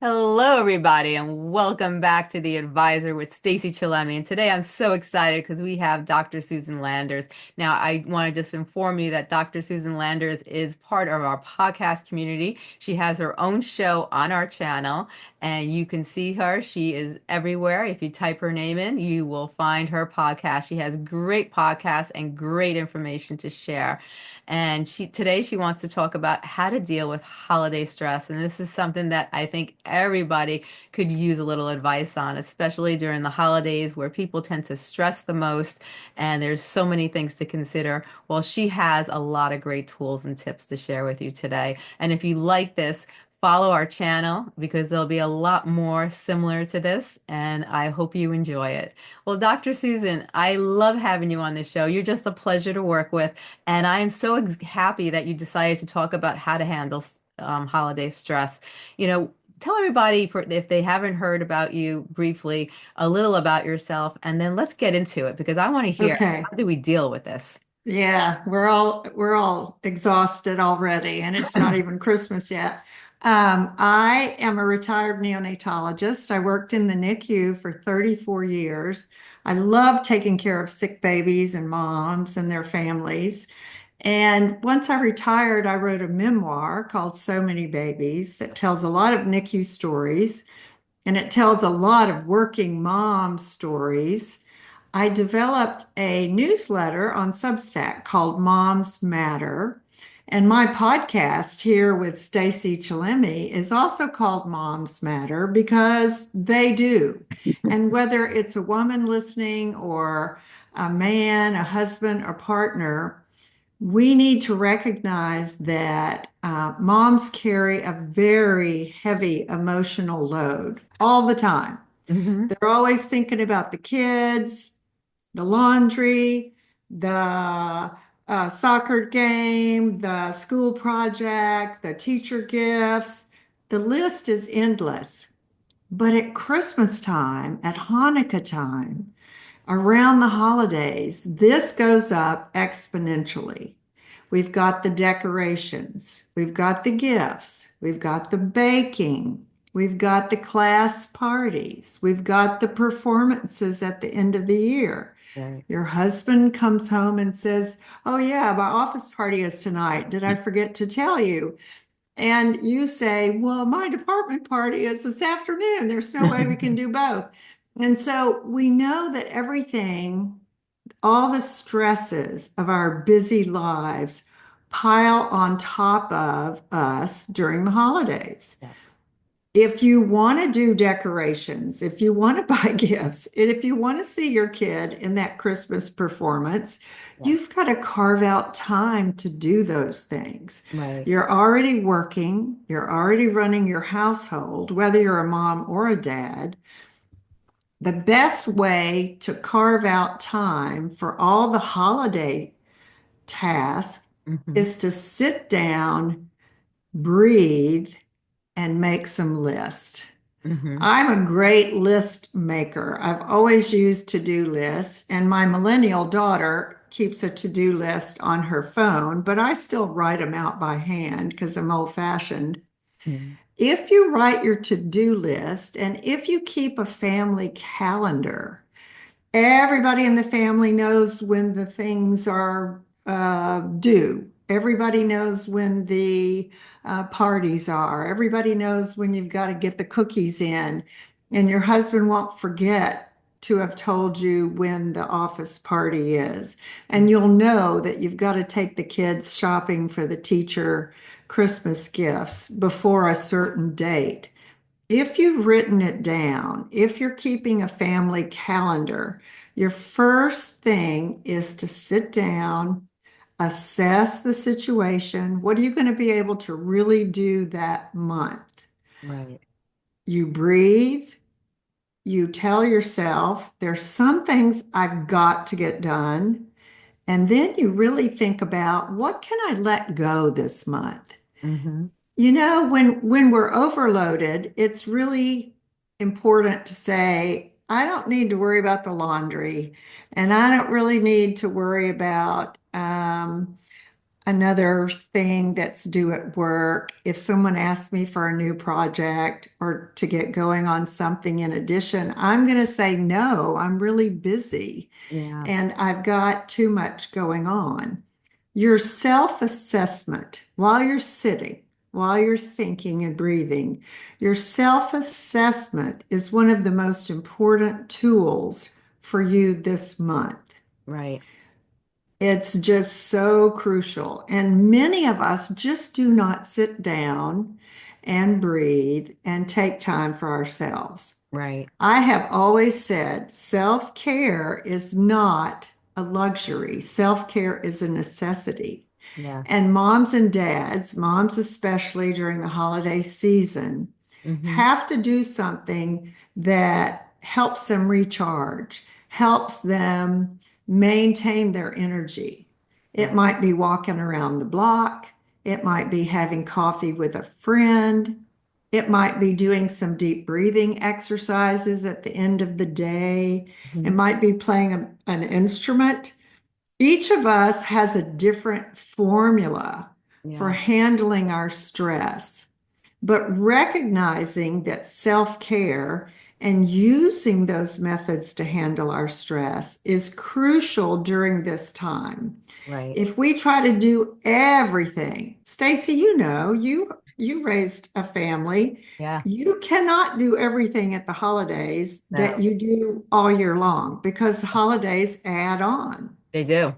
Hello, everybody, and welcome back to The Advisor with Stacy Chillemi. And today I'm so excited because we have Dr. Susan Landers. Now, I want to just inform you that Dr. Susan Landers is part of our podcast community. She has her own show on our channel, and you can see her. She is everywhere. If you type her name in, you will find her podcast. She has great podcasts and great information to share. And today she wants to talk about how to deal with holiday stress. And this is something that I think everybody could use a little advice on, especially during the holidays where people tend to stress the most and there's so many things to consider. Well, she has a lot of great tools and tips to share with you today. And if you like this, follow our channel because there'll be a lot more similar to this, and I hope you enjoy it. Well, Dr. Susan, I love having you on the show. You're just a pleasure to work with, and I am so happy that you decided to talk about how to handle holiday stress. You know, tell everybody if they haven't heard about you briefly, a little about yourself, and then let's get into it because I want to hear Okay. how do we deal with this? Yeah, we're all exhausted already, and it's not even Christmas yet. I am a retired neonatologist. I worked in the NICU for 34 years. I love taking care of sick babies and moms and their families. And once I retired, I wrote a memoir called So Many Babies that tells a lot of NICU stories, and it tells a lot of working mom stories. I developed a newsletter on Substack called Moms Matter. And my podcast here with Stacy Chillemi is also called Moms Matter because they do. And whether it's a woman listening or a man, a husband, or partner, we need to recognize that moms carry a very heavy emotional load all the time. Hmm. They're always thinking about the kids, the laundry, the soccer game, the school project, the teacher gifts. The list is endless. But at Christmas time, at Hanukkah time, around the holidays, this goes up exponentially. We've got the decorations, we've got the gifts, we've got the baking, we've got the class parties, we've got the performances at the end of the year. Right. Your husband comes home and says, "Oh, yeah, my office party is tonight. Did I forget to tell you?" And you say, "Well, my department party is this afternoon. There's no way we can do both." And so we know that everything, all the stresses of our busy lives pile on top of us during the holidays. Yeah. If you want to do decorations, if you want to buy gifts, and if you want to see your kid in that Christmas performance, Yeah. you've got to carve out time to do those things. Right. You're already working, you're already running your household, whether you're a mom or a dad. The best way to carve out time for all the holiday tasks Hmm. is to sit down, breathe, and make some lists. Hmm. I'm a great list maker. I've always used to-do lists, and my millennial daughter keeps a to-do list on her phone, but I still write them out by hand because I'm old-fashioned. If you write your to-do list and if you keep a family calendar, everybody in the family knows when the things are due. Everybody knows when the parties are. Everybody knows when you've got to get the cookies in. And your husband won't forget to have told you when the office party is. And you'll know that you've got to take the kids shopping for the teacher Christmas gifts before a certain date. If you've written it down, if you're keeping a family calendar, your first thing is to sit down, assess the situation. What are you going to be able to really do that month? Right. You breathe, you tell yourself, there's some things I've got to get done. And then you really think about what can I let go this month? Hmm. You know, when we're overloaded, it's really important to say, I don't need to worry about the laundry, and I don't really need to worry about Another thing that's due at work, if someone asks me for a new project or to get going on something in addition, I'm going to say no, I'm really busy Yeah. and I've got too much going on. Your self-assessment while you're sitting, while you're thinking and breathing, your self-assessment is one of the most important tools for you this month. Right. It's just so crucial. And many of us just do not sit down and breathe and take time for ourselves. Right. I have always said self-care is not a luxury. Self-care is a necessity. Yeah. And moms and dads, moms especially during the holiday season, Hmm. have to do something that helps them recharge, helps them maintain their energy. It Right. might be walking around the block, it might be having coffee with a friend, it might be doing some deep breathing exercises at the end of the day, it Hmm. might be playing an instrument. Each of us has a different formula for Yeah. handling our stress, but recognizing that self-care and using those methods to handle our stress is crucial during this time. Right. If we try to do everything, Stacy, you raised a family. Yeah. You cannot do everything at the holidays that No, you do all year long because the holidays add on. they do.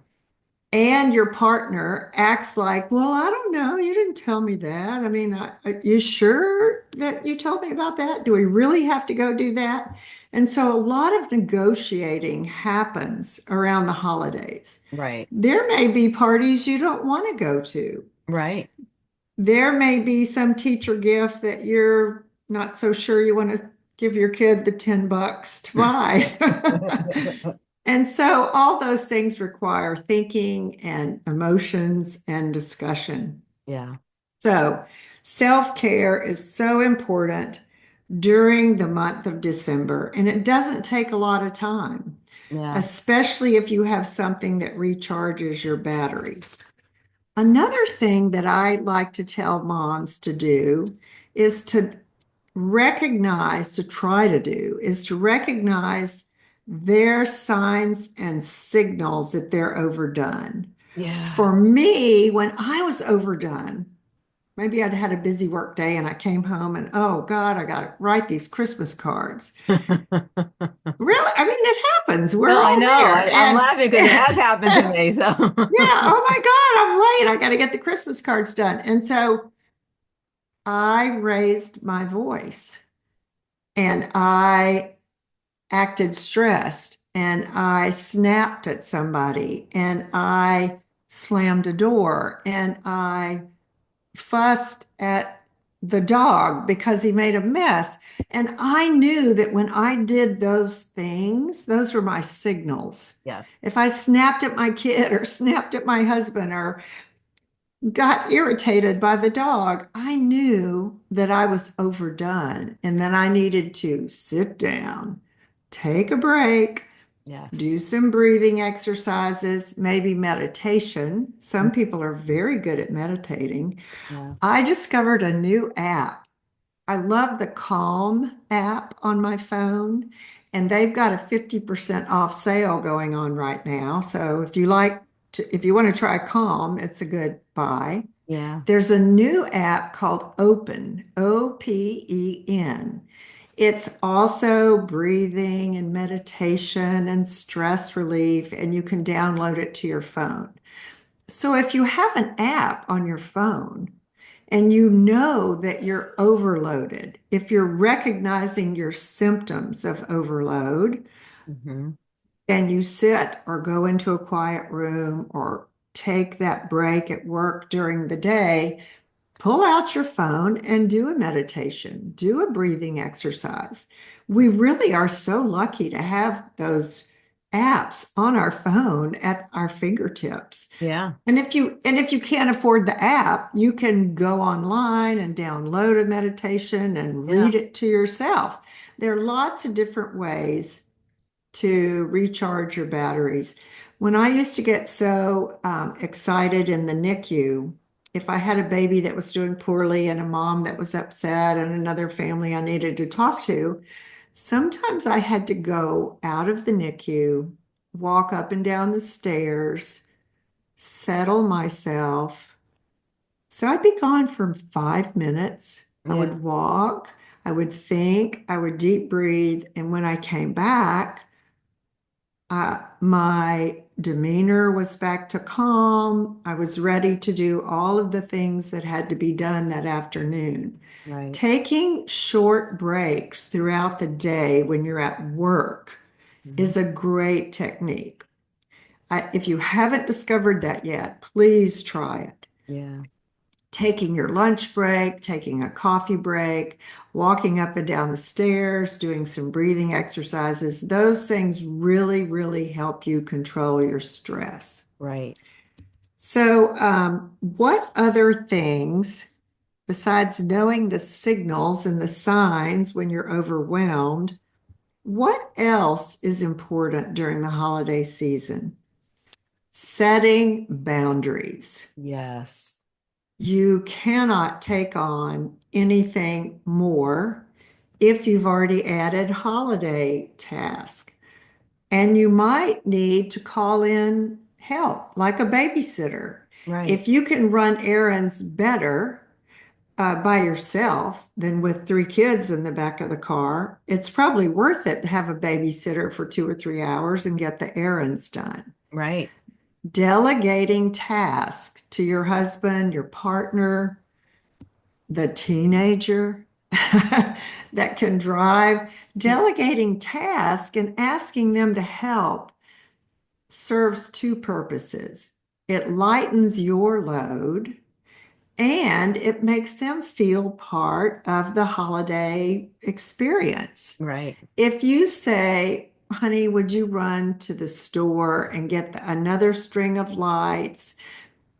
And your partner acts like, well, I don't know. You didn't tell me that. I mean, are you sure that you told me about that? Do we really have to go do that? And so a lot of negotiating happens around the holidays. Right. There may be parties you don't want to go to. Right. There may be some teacher gift that you're not so sure you want to give your kid the $10 to buy. And so all those things require thinking and emotions and discussion. Yeah. So self-care is so important during the month of December, and it doesn't take a lot of time, Yeah. especially if you have something that recharges your batteries. Another thing that I like to tell moms to do is to recognize their signs and signals that they're overdone. Yeah. For me, when I was overdone, maybe I'd had a busy work day and I came home and, oh God, I got to write these Christmas cards. Really? I mean, it happens. No, We're I all know. there. I'm And laughing because it yeah, has happened to me. So, oh my God, I'm late. I got to get the Christmas cards done. And so I raised my voice and I acted stressed and I snapped at somebody and I slammed a door and I fussed at the dog because he made a mess. And I knew that when I did those things, those were my signals. yes. If I snapped at my kid or snapped at my husband or got irritated by the dog, I knew that I was overdone and then I needed to sit down, take a break, Yes. do some breathing exercises, maybe meditation. Some people are very good at meditating. Yeah. I discovered a new app. I love the Calm app on my phone, and they've got a 50% off sale going on right now. So if you want to try Calm, it's a good buy. Yeah. There's a new app called Open, Open. It's also breathing and meditation and stress relief, and you can download it to your phone. So if you have an app on your phone and you know that you're overloaded, if you're recognizing your symptoms of overload, Hmm. and you sit or go into a quiet room or take that break at work during the day, pull out your phone and do a meditation, do a breathing exercise. We really are so lucky to have those apps on our phone at our fingertips. Yeah. And if you can't afford the app, you can go online and download a meditation and Yeah. read it to yourself. There are lots of different ways to recharge your batteries. When I used to get so excited in the NICU, if I had a baby that was doing poorly and a mom that was upset and another family I needed to talk to, sometimes I had to go out of the NICU, walk up and down the stairs, settle myself. So I'd be gone for 5 minutes. I Yeah. would walk, I would think, I would deep breathe. And when I came back, my demeanor was back to calm. I was ready to do all of the things that had to be done that afternoon. Right. Taking short breaks throughout the day when you're at work Hmm. is a great technique. If you haven't discovered that yet, please try it. Yeah. Taking your lunch break, taking a coffee break, walking up and down the stairs, doing some breathing exercises, those things really, really help you control your stress. Right. So, what other things, besides knowing the signals and the signs when you're overwhelmed, what else is important during the holiday season? Setting boundaries. Yes. You cannot take on anything more if you've already added holiday task. And you might need to call in help, like a babysitter. Right. If you can run errands better by yourself than with three kids in the back of the car, it's probably worth it to have a babysitter for 2 or 3 hours and get the errands done. Right. Delegating tasks to your husband, your partner, the teenager that can drive, delegating tasks and asking them to help serves two purposes. It lightens your load and it makes them feel part of the holiday experience. Right. If you say, honey, would you run to the store and get another string of lights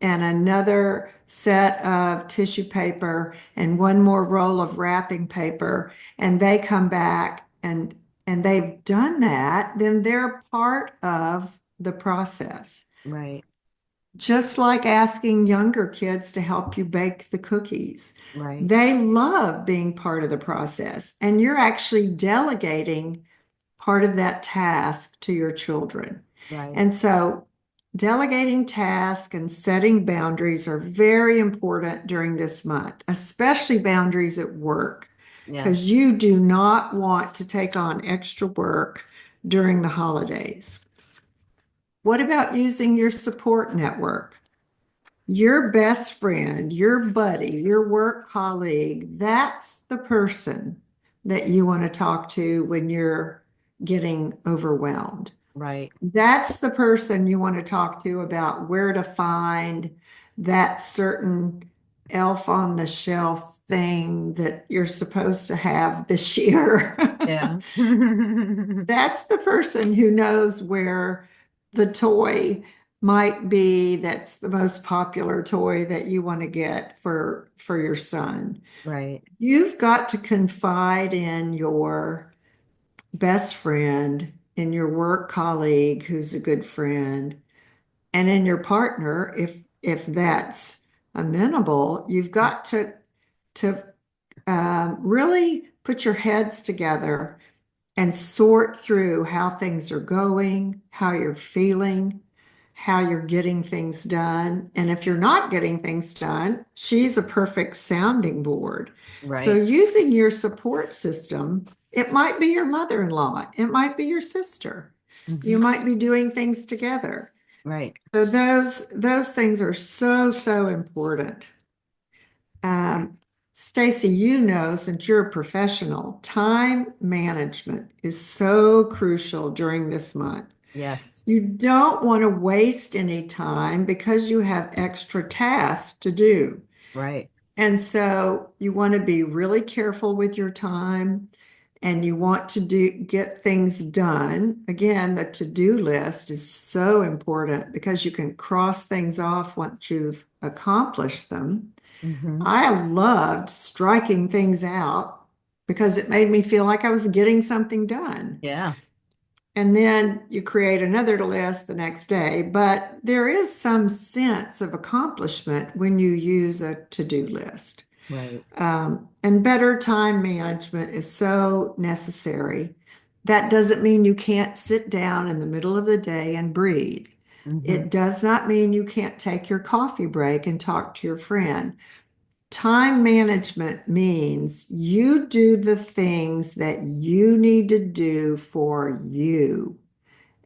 and another set of tissue paper and one more roll of wrapping paper, and they come back and they've done that, then they're part of the process. Right. Just like asking younger kids to help you bake the cookies. Right. They love being part of the process, and you're actually delegating part of that task to your children. Right. And so, delegating tasks and setting boundaries are very important during this month, especially boundaries at work, Yes. because you do not want to take on extra work during the holidays. What about using your support network? Your best friend, your buddy, your work colleague, that's the person that you want to talk to when you're getting overwhelmed. Right. That's the person you want to talk to about where to find that certain elf on the shelf thing that you're supposed to have this year. Yeah. That's the person who knows where the toy might be that's the most popular toy that you want to get for your son. Right. You've got to confide in your best friend, in your work colleague who's a good friend, and in your partner if that's amenable. You've got to really put your heads together and sort through how things are going, how you're feeling, how you're getting things done. And if you're not getting things done, she's a perfect sounding board. So, Right. using your support system, it might be your mother-in-law, it might be your sister. You Hmm. might be doing things together. Right. So those things are so, so important. Um, Stacy, you know, since you're a professional, time management is so crucial during this month. Yes. You don't want to waste any time because you have extra tasks to do. Right. And so you want to be really careful with your time and you want to get things done. Again, the to-do list is so important because you can cross things off once you've accomplished them. Hmm. I loved striking things out because it made me feel like I was getting something done. Yeah. and then you create another list the next day. But there is some sense of accomplishment when you use a to-do list. Right. And better time management is so necessary. That doesn't mean you can't sit down in the middle of the day and breathe. Hmm. It does not mean you can't take your coffee break and talk to your friend. Time management means you do the things that you need to do for you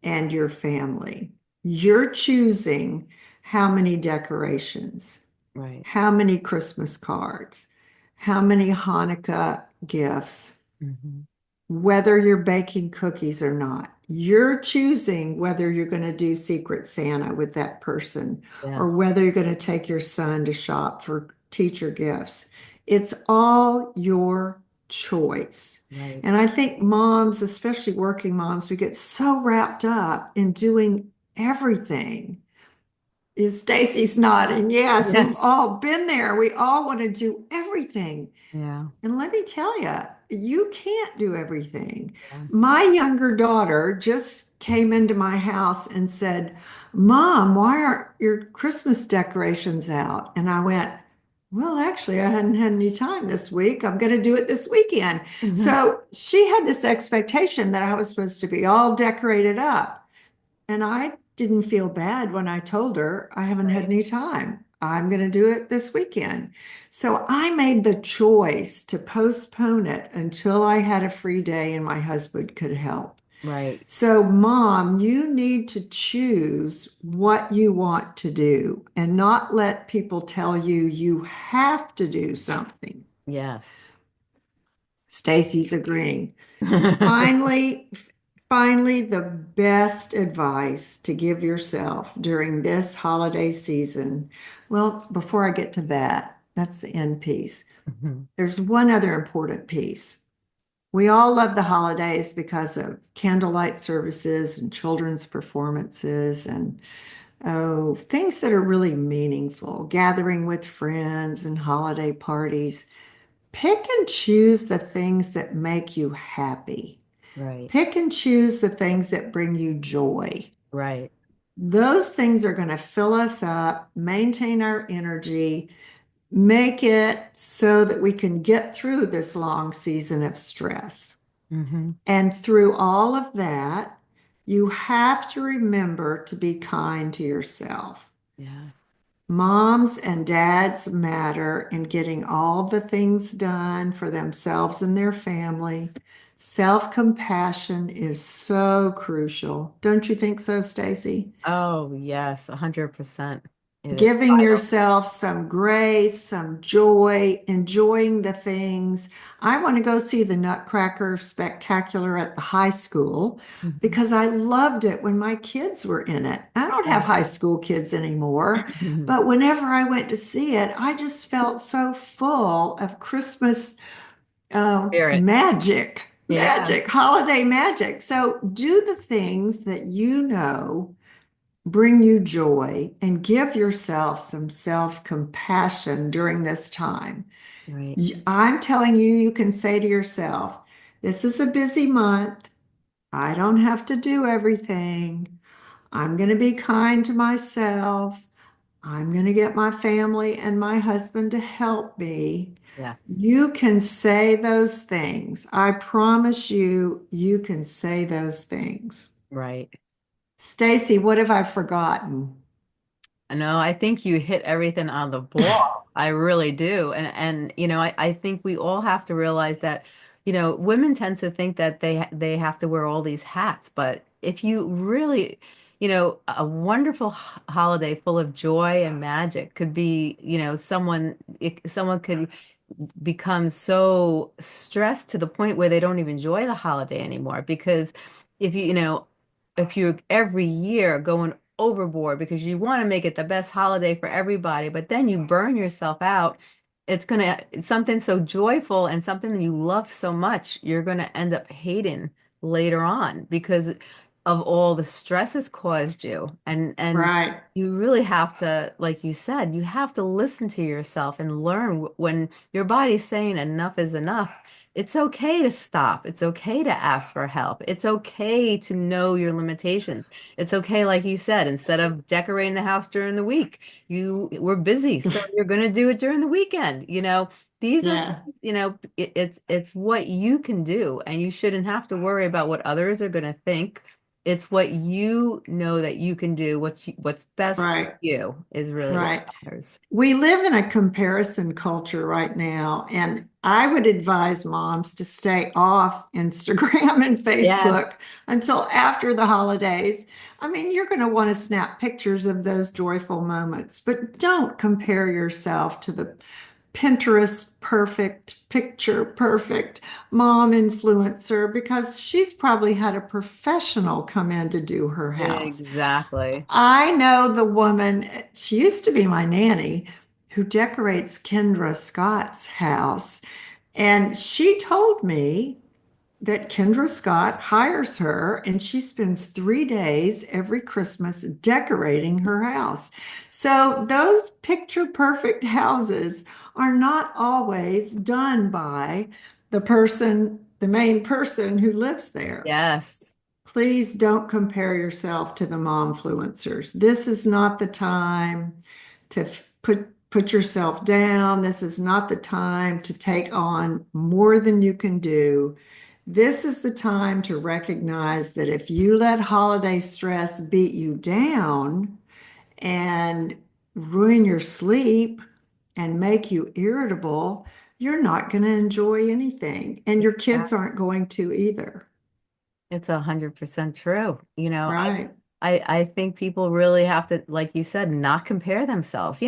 and your family. You're choosing how many decorations, Right. how many Christmas cards, how many Hanukkah gifts, Hmm. whether you're baking cookies or not. You're choosing whether you're going to do Secret Santa with that person or Yes. whether you're going to take your son to shop for teacher gifts. It's all your choice. Right. And I think moms, especially working moms, we get so wrapped up in doing everything. Is Stacy's nodding? Yes, we've Yes. all been there. We all want to do everything. Yeah. And let me tell you, you can't do everything. Yeah. My younger daughter just came into my house and said, Mom, why aren't your Christmas decorations out? And I went, well, actually, I hadn't had any time this week. I'm going to do it this weekend. Hmm. So she had this expectation that I was supposed to be all decorated up. And I didn't feel bad when I told her I haven't had Right. any time. I'm going to do it this weekend. So I made the choice to postpone it until I had a free day and my husband could help. Right. So, Mom, you need to choose what you want to do and not let people tell you you have to do something. Yes. Stacy's agreeing. Finally, finally, the best advice to give yourself during this holiday season. Well, before I get to that, that's the end piece. Mhm. There's one other important piece. We all love the holidays because of candlelight services and children's performances and oh, things that are really meaningful, gathering with friends and holiday parties. Pick and choose the things that make you happy. Right. Pick and choose the things that bring you joy. Right. Those things are going to fill us up, maintain our energy, make it so that we can get through this long season of stress. Hmm. And through all of that, you have to remember to be kind to yourself. Yeah. Moms and dads matter in getting all the things done for themselves and their family. Self-compassion is so crucial. Don't you think so, Stacy? Oh, yes, 100%. It is Giving vital. yourself some grace, some joy, enjoying the things. I want to go see the Nutcracker Spectacular at the high school Mhm. because I loved it when my kids were in it. I don't have Yeah. high school kids anymore, Mhm. but whenever I went to see it, I just felt so full of Christmas Spirit. magic, Yeah. magic, holiday magic. So do the things that you know bring you joy and give yourself some self-compassion during this time. Right. I'm telling you, you can say to yourself, this is a busy month. I don't have to do everything. I'm going to be kind to myself. I'm going to get my family and my husband to help me. Yes. You can say those things. I promise you, you can say those things. Right. Stacy, what have I forgotten? No, I think you hit everything on the ball. I really do. And I think we all have to realize that, women tend to think that they have to wear all these hats, but if you really, a wonderful holiday full of joy and magic could be, someone could become so stressed to the point where they don't even enjoy the holiday anymore because if you're every year going overboard because you want to make it the best holiday for everybody, but then you burn yourself out, it's gonna something so joyful and something that you love so much, you're gonna end up hating later on because of all the stress it's caused you. And Right. you really have to, like you said, you have to listen to yourself and learn when your body's saying enough is enough. It's okay to stop. It's okay to ask for help. It's okay to know your limitations. It's okay, like you said, instead of decorating the house during the week, you were busy, so you're going to do it during the weekend. These are, Yeah, it's what you can do, and you shouldn't have to worry about what others are going to think. It's what you know that you can do. What's best for right, you is really what right. matters. We live in a comparison culture right now, and I would advise moms to stay off Instagram and Yes. Facebook until after the holidays. I mean, you're going to want to snap pictures of those joyful moments, but don't compare yourself to the Pinterest perfect, picture perfect mom influencer because she's probably had a professional come in to do her house. Exactly. I know the woman, she used to be my nanny, who decorates Kendra Scott's house. And she told me that Kendra Scott hires her and she spends 3 days every Christmas decorating her house. So those picture perfect houses are not always done by the person, the main person who lives there. Yes. Please don't compare yourself to the momfluencers. This is not the time to put yourself down. This is not the time to take on more than you can do. This is the time to recognize that if you let holiday stress beat you down and ruin your sleep and make you irritable, you're not going to enjoy anything, and your kids aren't going to either. It's 100% true. Right. I think people really have to, like you said, not compare themselves.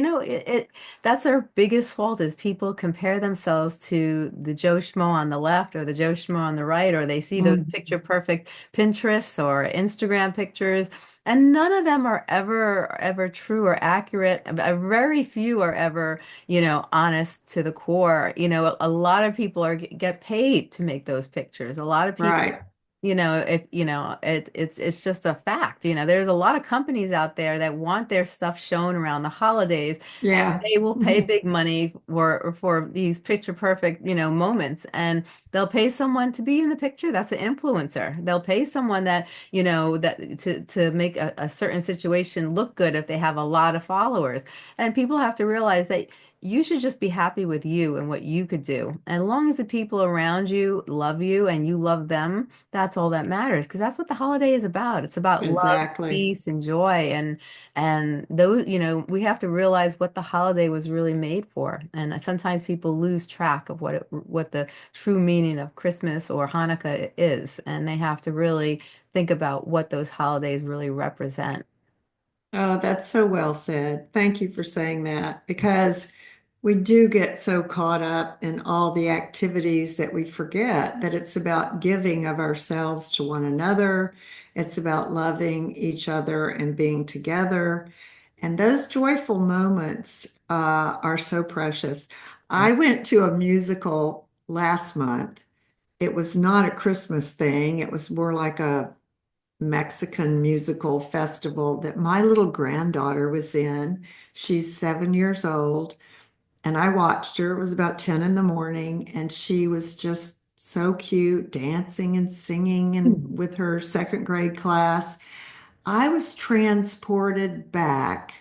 That's their biggest fault is people compare themselves to the Joe Schmo on the left or the Joe Schmo on the right, or they see those Mm. picture perfect Pinterests or Instagram pictures, and none of them are ever true or accurate. Very few are ever, honest to the core. A lot of people get paid to make those pictures. A lot of people Right. if it's just a fact. There's a lot of companies out there that want their stuff shown around the holidays, and Yeah. they will pay Mhm. big money for these picture perfect, moments, and they'll pay someone to be in the picture that's an influencer. They'll pay someone that, that to make a certain situation look good if they have a lot of followers. And people have to realize that you should just be happy with you and what you could do. As long as the people around you love you and you love them, that's all that matters because that's what the holiday is about. It's about love, Exactly. peace, and joy. And those, we have to realize what the holiday was really made for. And sometimes people lose track of what the true meaning of Christmas or Hanukkah is, and they have to really think about what those holidays really represent. Oh, that's so well said. Thank you for saying that because we do get so caught up in all the activities that we forget that it's about giving of ourselves to one another. It's about loving each other and being together. And those joyful moments are so precious. Yeah. I went to a musical last month. It was not a Christmas thing. It was more like a Mexican musical festival that my little granddaughter was in. She's 7 years old, and I watched her. It was about 10 in the morning, and she was just so cute, dancing and singing and Mhm. with her second grade class. I was transported back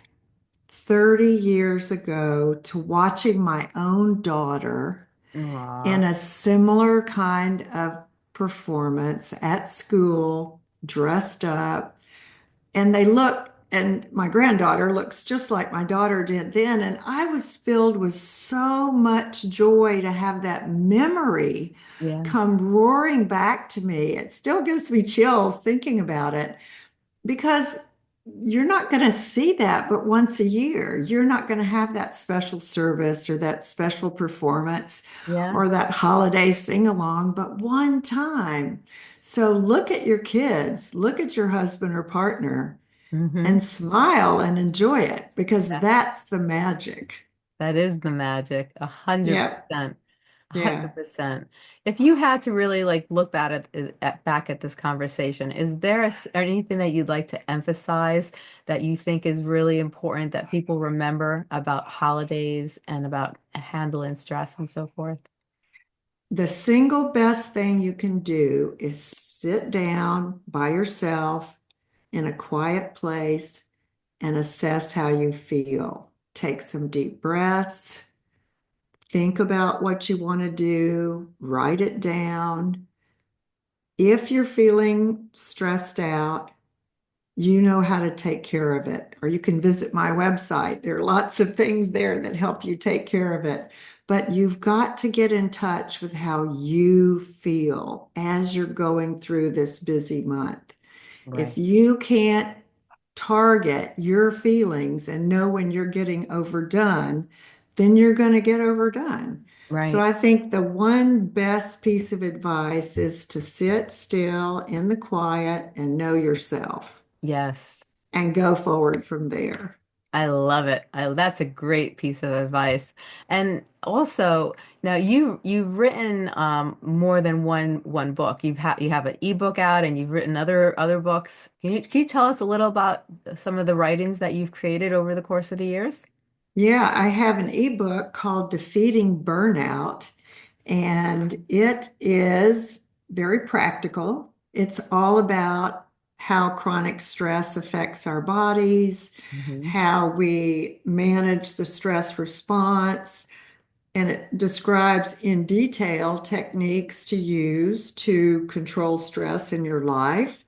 30 years ago to watching my own daughter Aw, in a similar kind of performance at school, dressed up. And they look, and my granddaughter looks just like my daughter did then. And I was filled with so much joy to have that memory yeah, come roaring back to me. It still gives me chills thinking about it because you're not going to see that but once a year. You're not going to have that special service or that special performance or yes. that holiday sing along but one time. So look at your kids, look at your husband or partner, Hmm. and smile and enjoy it because that's the magic. That is the magic, a hundred Yep. percent, a Yeah. hundred percent. If you had to really like look back at this conversation, is there anything that you'd like to emphasize that you think is really important that people remember about holidays and about handling stress and so forth? The single best thing you can do is sit down by yourself in a quiet place and assess how you feel. Take some deep breaths, think about what you want to do, write it down. If you're feeling stressed out, you know how to take care of it. Or you can visit my website. There are lots of things there that help you take care of it. But you've got to get in touch with how you feel as you're going through this busy month. If Right. you can't target your feelings and know when you're getting overdone, then you're going to get overdone. So Right. I think the one best piece of advice is to sit still in the quiet and know yourself Yes. and go forward from there. I love it. That's a great piece of advice. And also, now you've written more than one book. You have an ebook out, and you've written other books. Can you tell us a little about some of the writings that you've created over the course of the years? Yeah, I have an ebook called Defeating Burnout, and it is very practical. It's all about how chronic stress affects our bodies, Hmm. how we manage the stress response, and it describes in detail techniques to use to control stress in your life.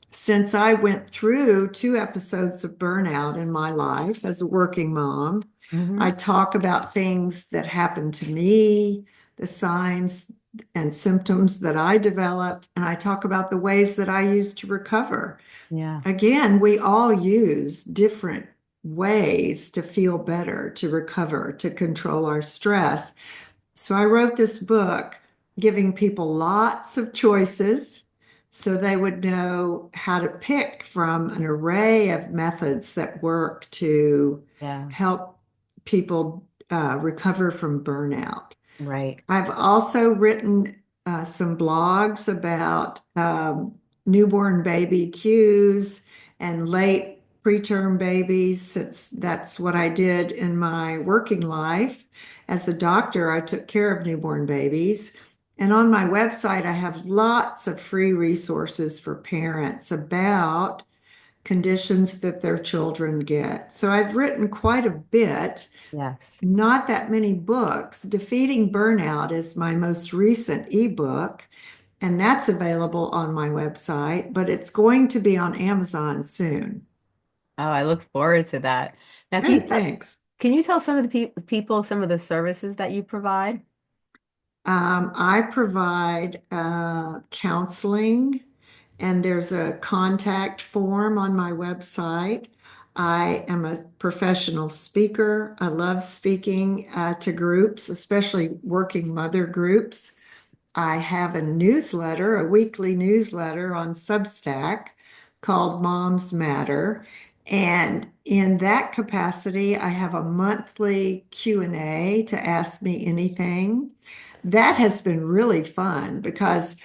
Since I went through 2 episodes of burnout in my life as a working mom, I Hmm. talk about things that happened to me, the signs and symptoms that I developed, and I talk about the ways that I used to recover. Yeah. Again, we all use different ways to feel better, to recover, to control our stress. So I wrote this book giving people lots of choices so they would know how to pick from an array of methods that work to Yeah. help people recover from burnout. Right. I've also written some blogs about newborn baby cues and late preterm babies, since that's what I did in my working life. As a doctor, I took care of newborn babies. And on my website, I have lots of free resources for parents about conditions that their children get. So I've written quite a bit, Yes. not that many books. Defeating Burnout is my most recent ebook, and that's available on my website, but it's going to be on Amazon soon. Oh, I look forward to that. Now, Oh, thanks. can you tell some of the people some of the services that you provide? I provide counseling, and there's a contact form on my website. I am a professional speaker. I love speaking to groups, especially working mother groups. I have a newsletter, a weekly newsletter on Substack called Moms Matter. And in that capacity, I have a monthly Q&A to ask me anything. That has been really fun because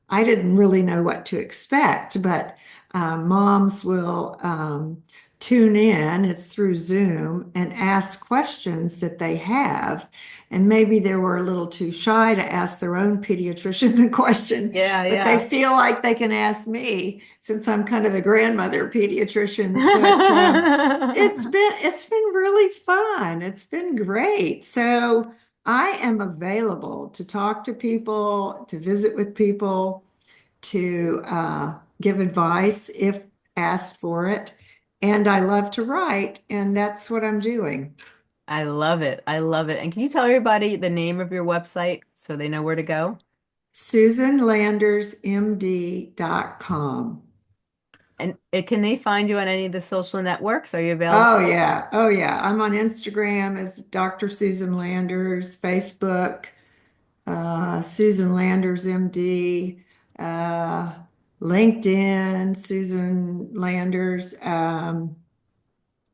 I didn't really know what to expect, but moms will tune in, it's through Zoom, and ask questions that they have. And maybe they were a little too shy to ask their own pediatrician the question, Yeah, but they yeah. feel like they can ask me since I'm kind of the grandmother pediatrician. But it's been really fun. It's been great. So I am available to talk to people, to visit with people, to give advice if asked for it. And I love to write, and that's what I'm doing. I love it. I love it. And can you tell everybody the name of your website so they know where to go? SusanLandersMD.com. And can they find you on any of the social networks? Are you available? Oh, yeah. Oh, yeah. I'm on Instagram as Dr. Susan Landers, Facebook, Susan Landers, MD, uh, LinkedIn, Susan Landers.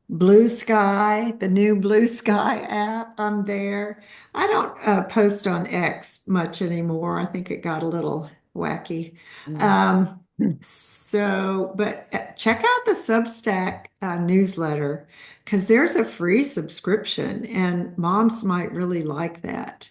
Blue Sky, the new Blue Sky app, I'm there. I don't post on X much anymore. I think it got a little wacky. Mm. Um, but check out the Substack newsletter because there's a free subscription, and moms might really like that.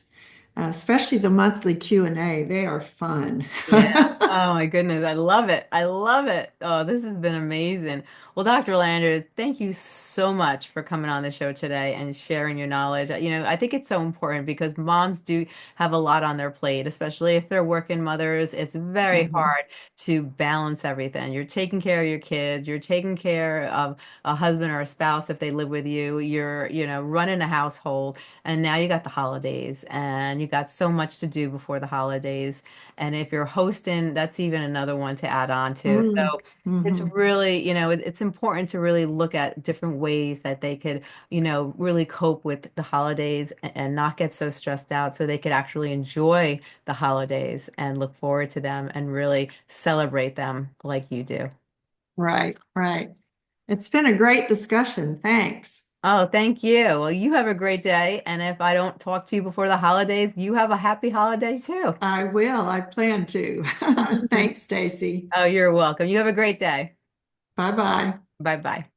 especially the monthly Q&A. They are fun. Yeah. Oh my goodness. I love it. I love it. Oh, this has been amazing. Well, Dr. Landers, thank you so much for coming on the show today and sharing your knowledge. I think it's so important because moms do have a lot on their plate, especially if they're working mothers. It's very Mhm. hard to balance everything. You're taking care of your kids, you're taking care of a husband or a spouse if they live with you, you're running a household, and now you got the holidays and you got so much to do before the holidays. And if you're hosting, that's even another one to add on to. Mm. So it's Mhm. really, it's important to really look at different ways that they could, really cope with the holidays and not get so stressed out so they could actually enjoy the holidays and look forward to them and really celebrate them like you do. Right, right. It's been a great discussion. Thanks. Oh, thank you. Well, you have a great day. And if I don't talk to you before the holidays, you have a happy holiday too. I will. I plan to. Thanks, Stacy. Oh, you're welcome. You have a great day. Bye bye. Bye bye.